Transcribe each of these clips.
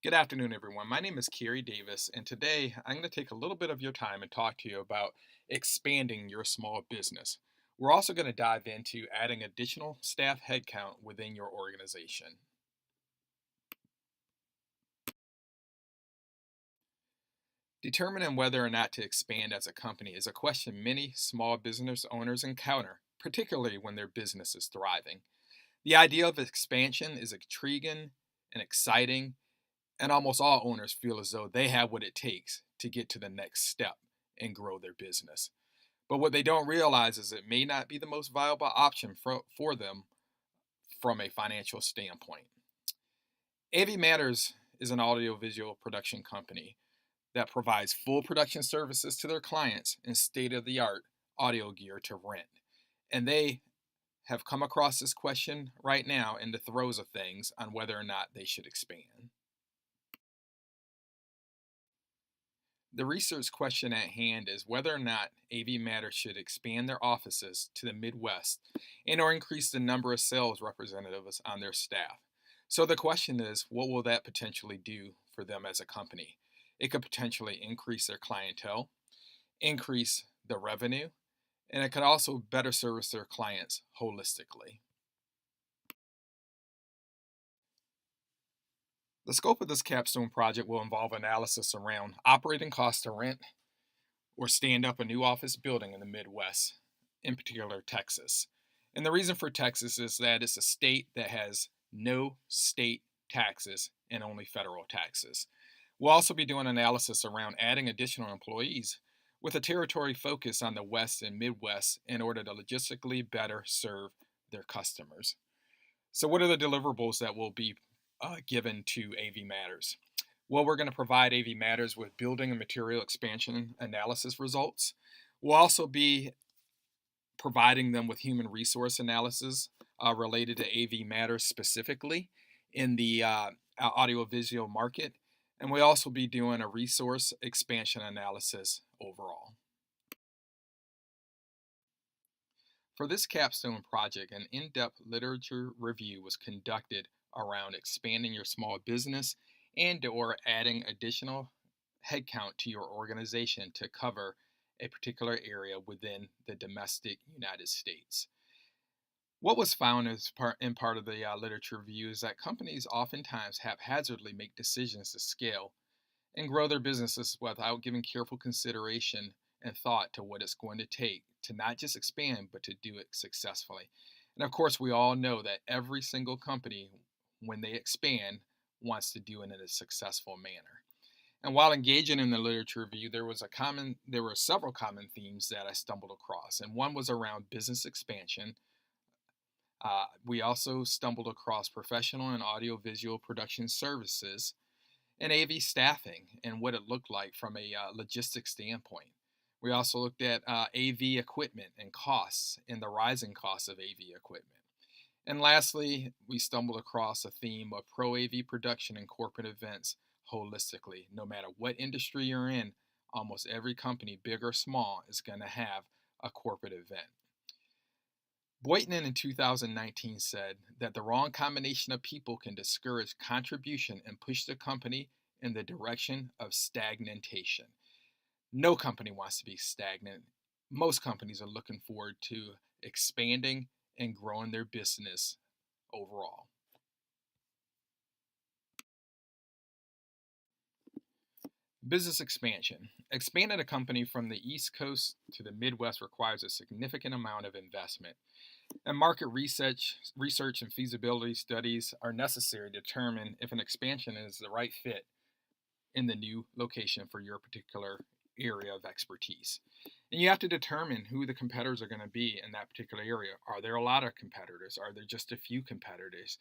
Good afternoon, everyone. My name is Kerry Davis, and today I'm going to take a little bit of your time and talk to you about expanding your small business. We're also going to dive into adding additional staff headcount within your organization. Determining whether or not to expand as a company is a question many small business owners encounter, particularly when their business is thriving. The idea of expansion is intriguing and exciting, and almost all owners feel as though they have what it takes to get to the next step and grow their business. But what they don't realize is it may not be the most viable option for them from a financial standpoint. AV Matters is an audiovisual production company that provides full production services to their clients and state of the art audio gear to rent. And they have come across this question right now in the throes of things on whether or not they should expand. The research question at hand is whether or not AV Matters should expand their offices to the Midwest and or increase the number of sales representatives on their staff. So the question is, what will that potentially do for them as a company? It could potentially increase their clientele, increase the revenue, and it could also better service their clients holistically. The scope of this capstone project will involve analysis around operating costs to rent, or stand up a new office building in the Midwest, in particular Texas. And the reason for Texas is that it's a state that has no state taxes and only federal taxes. We'll also be doing analysis around adding additional employees with a territory focus on the West and Midwest in order to logistically better serve their customers. So, what are the deliverables that will be given to AV Matters? Well, we're going to provide AV Matters with building and material expansion analysis results. We'll also be providing them with human resource analysis related to AV Matters specifically in the audiovisual market. And we'll also be doing a resource expansion analysis overall. For this capstone project, an in depth literature review was conducted around expanding your small business and or adding additional headcount to your organization to cover a particular area within the domestic United States. What was found as in part of the literature review is that companies oftentimes haphazardly make decisions to scale and grow their businesses without giving careful consideration and thought to what it's going to take to not just expand, but to do it successfully. And of course, we all know that every single company, when they expand, wants to do it in a successful manner. And while engaging in the literature review, there were several common themes that I stumbled across. And one was around business expansion. We also stumbled across professional and audiovisual production services and AV staffing and what it looked like from a logistics standpoint. We also looked at AV equipment and costs and the rising costs of AV equipment. And lastly, we stumbled across a theme of pro AV production and corporate events holistically. No matter what industry you're in, almost every company, big or small, is going to have a corporate event. Boynton in 2019 said that the wrong combination of people can discourage contribution and push the company in the direction of stagnation. No company wants to be stagnant. Most companies are looking forward to expanding and growing their business overall. Business expansion. Expanding a company from the East Coast to the Midwest requires a significant amount of investment. And market research and feasibility studies are necessary to determine if an expansion is the right fit in the new location for your particular area of expertise. And you have to determine who the competitors are going to be in that particular area. Are there a lot of competitors? Are there just a few competitors?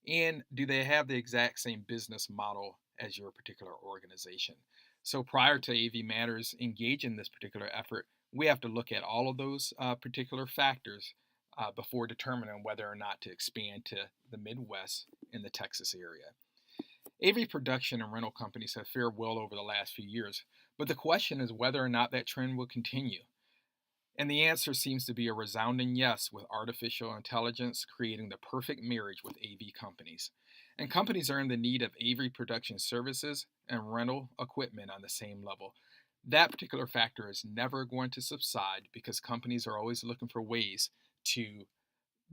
And do they have the exact same business model as your particular organization? So prior to AV Matters engage in this particular effort, we have to look at all of those particular factors before determining whether or not to expand to the Midwest in the Texas area. AV production and rental companies have fared well over the last few years, but the question is whether or not that trend will continue. And the answer seems to be a resounding yes, with artificial intelligence creating the perfect marriage with AV companies. And companies are in the need of AV production services and rental equipment on the same level. That particular factor is never going to subside because companies are always looking for ways to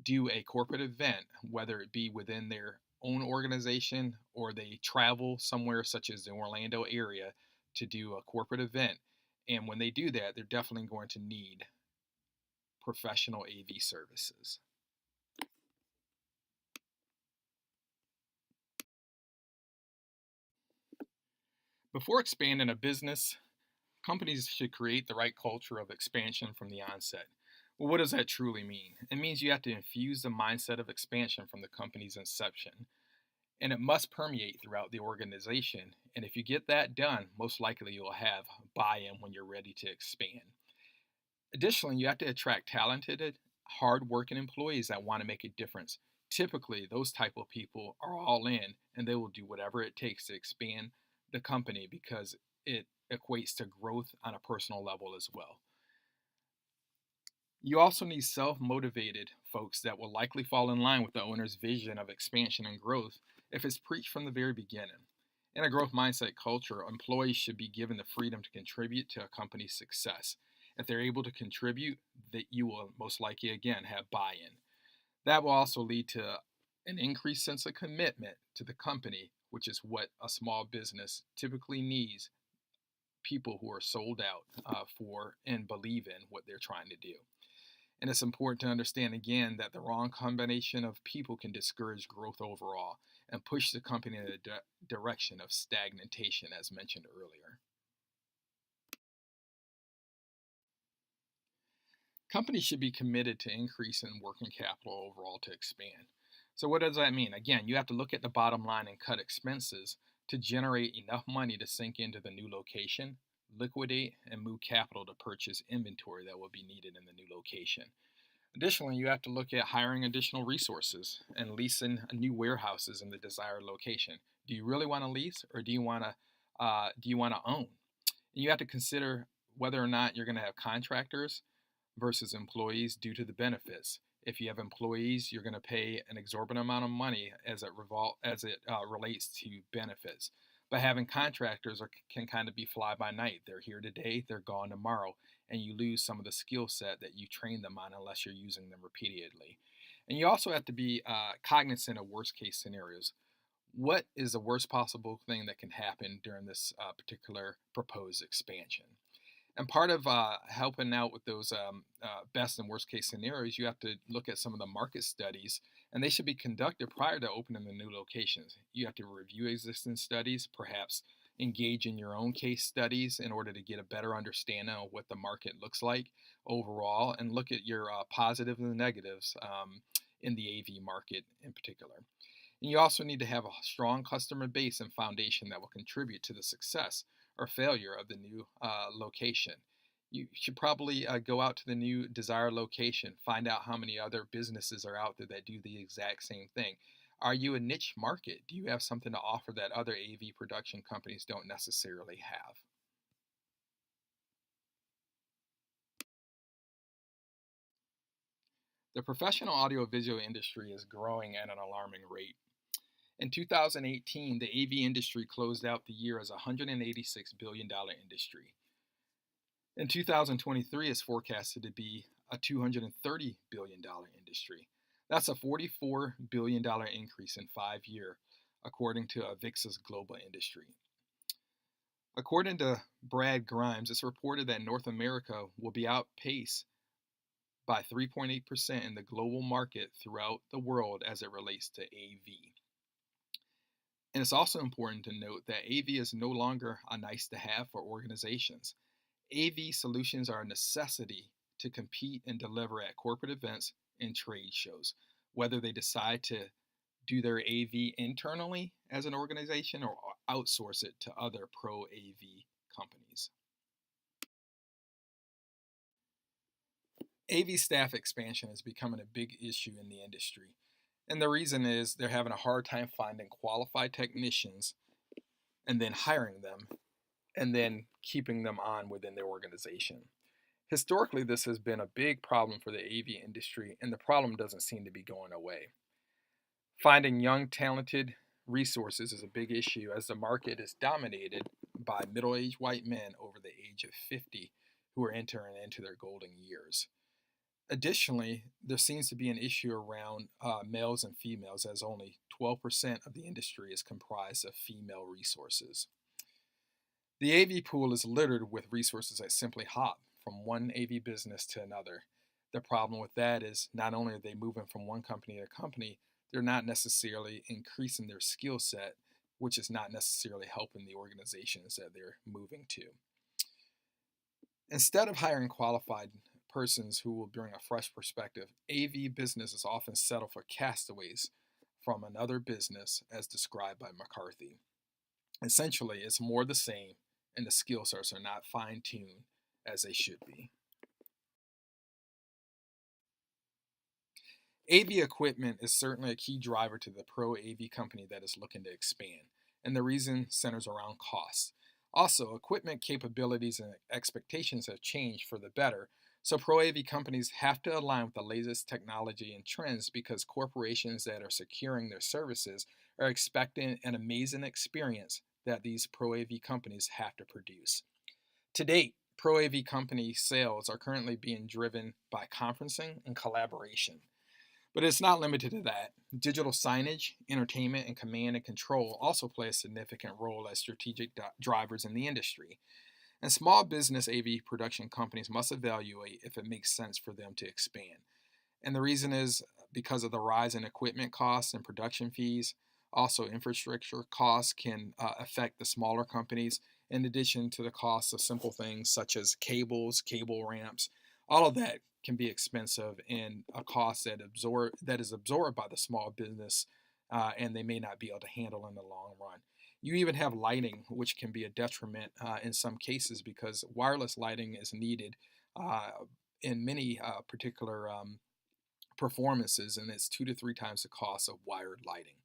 do a corporate event, whether it be within their own organization or they travel somewhere, such as the Orlando area, to do a corporate event. And when they do that, they're definitely going to need professional AV services. Before expanding a business, companies should create the right culture of expansion from the onset. Well, what does that truly mean? It means you have to infuse the mindset of expansion from the company's inception, and it must permeate throughout the organization. And if you get that done, most likely you'll have buy in when you're ready to expand. Additionally, you have to attract talented, hard-working employees that want to make a difference. Typically, those type of people are all in and they will do whatever it takes to expand the company because it equates to growth on a personal level as well. You also need self motivated folks that will likely fall in line with the owner's vision of expansion and growth if it's preached from the very beginning. In a growth mindset culture, employees should be given the freedom to contribute to a company's success. If they're able to contribute, that you will most likely again have buy-in. That will also lead to an increased sense of commitment to the company, which is what a small business typically needs, people who are sold out for and believe in what they're trying to do. And it's important to understand again that the wrong combination of people can discourage growth overall and push the company in a direction of stagnation, as mentioned earlier. Companies should be committed to increasing working capital overall to expand. So, what does that mean? Again, you have to look at the bottom line and cut expenses to generate enough money to sink into the new location, liquidate, and move capital to purchase inventory that will be needed in the new location. Additionally, you have to look at hiring additional resources and leasing new warehouses in the desired location. Do you really want to lease, or do you want to own? And you have to consider whether or not you're going to have contractors versus employees due to the benefits. If you have employees, you're going to pay an exorbitant amount of money as it relates to benefits. But having contractors can kind of be fly by night. They're here today, they're gone tomorrow, and you lose some of the skill set that you trained them on unless you're using them repeatedly. And you also have to be cognizant of worst case scenarios. What is the worst possible thing that can happen during this particular proposed expansion? And part of helping out with those best and worst case scenarios, you have to look at some of the market studies, and they should be conducted prior to opening the new locations. You have to review existing studies, perhaps engage in your own case studies in order to get a better understanding of what the market looks like overall, and look at your positives and negatives in the AV market in particular. And you also need to have a strong customer base and foundation that will contribute to the success or failure of the new location. You should probably go out to the new desired location, find out how many other businesses are out there that do the exact same thing. Are you a niche market? Do you have something to offer that other AV production companies don't necessarily have? The professional audiovisual industry is growing at an alarming rate. In 2018, the AV industry closed out the year as a $186 billion industry. In 2023, it's forecasted to be a $230 billion industry. That's a $44 billion increase in 5 years, according to Avixa's global industry. According to Brad Grimes, it's reported that North America will be outpaced by 3.8% in the global market throughout the world as it relates to AV. And it's also important to note that AV is no longer a nice to have for organizations. AV solutions are a necessity to compete and deliver at corporate events and trade shows, whether they decide to do their AV internally as an organization or outsource it to other pro AV companies. AV staff expansion is becoming a big issue in the industry. And the reason is they're having a hard time finding qualified technicians and then hiring them and then keeping them on within their organization. Historically, this has been a big problem for the AV industry, and the problem doesn't seem to be going away. Finding young, talented resources is a big issue as the market is dominated by middle aged white men over the age of 50 who are entering into their golden years. Additionally, there seems to be an issue around males and females, as only 12% of the industry is comprised of female resources. The AV pool is littered with resources that simply hop from one AV business to another. The problem with that is not only are they moving from one company to company, they're not necessarily increasing their skill set, which is not necessarily helping the organizations that they're moving to. Instead of hiring qualified persons who will bring a fresh perspective, AV businesses often settle for castaways from another business, as described by McCarthy. Essentially, it's more the same, and the skill sets are not fine tuned as they should be. AV equipment is certainly a key driver to the pro AV company that is looking to expand, and the reason centers around cost. Also, equipment capabilities and expectations have changed for the better, so pro AV companies have to align with the latest technology and trends because corporations that are securing their services are expecting an amazing experience that these pro AV companies have to produce. To date, pro AV company sales are currently being driven by conferencing and collaboration. But it's not limited to that. Digital signage, entertainment, and command and control also play a significant role as strategic drivers in the industry. And small business AV production companies must evaluate if it makes sense for them to expand. And the reason is because of the rise in equipment costs and production fees. Also, infrastructure costs can affect the smaller companies, in addition to the costs of simple things such as cables, cable ramps. All of that can be expensive and a cost that is absorbed by the small business, and they may not be able to handle in the long run. You even have lighting, which can be a detriment in some cases because wireless lighting is needed uh, in many particular performances, and it's 2 to 3 times the cost of wired lighting.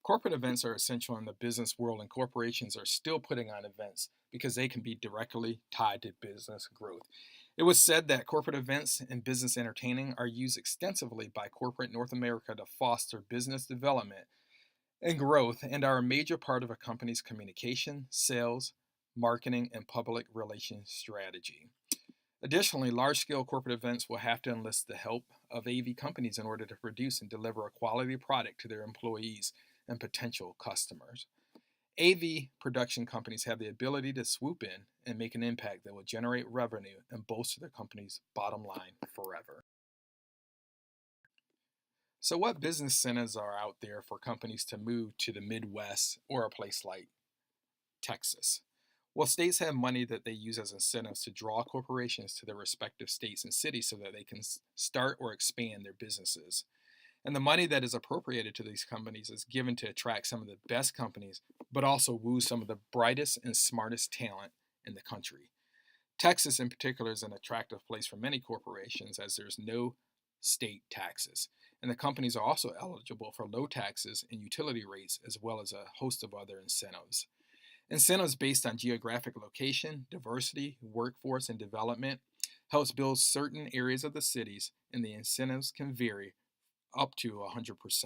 Corporate events are essential in the business world, and corporations are still putting on events because they can be directly tied to business growth. It was said that corporate events and business entertaining are used extensively by corporate North America to foster business development and growth and are a major part of a company's communication, sales, marketing, and public relations strategy. Additionally, large scale corporate events will have to enlist the help of AV companies in order to produce and deliver a quality product to their employees and potential customers. AV production companies have the ability to swoop in and make an impact that will generate revenue and bolster their company's bottom line forever. So, what business incentives are out there for companies to move to the Midwest or a place like Texas? Well, states have money that they use as incentives to draw corporations to their respective states and cities so that they can start or expand their businesses. And the money that is appropriated to these companies is given to attract some of the best companies, but also woo some of the brightest and smartest talent in the country. Texas, in particular, is an attractive place for many corporations as there's no state taxes. And the companies are also eligible for low taxes and utility rates, as well as a host of other incentives. Incentives based on geographic location, diversity, workforce, and development helps build certain areas of the cities, and the incentives can vary up to 100%.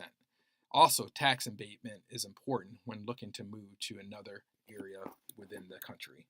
Also, tax abatement is important when looking to move to another area within the country.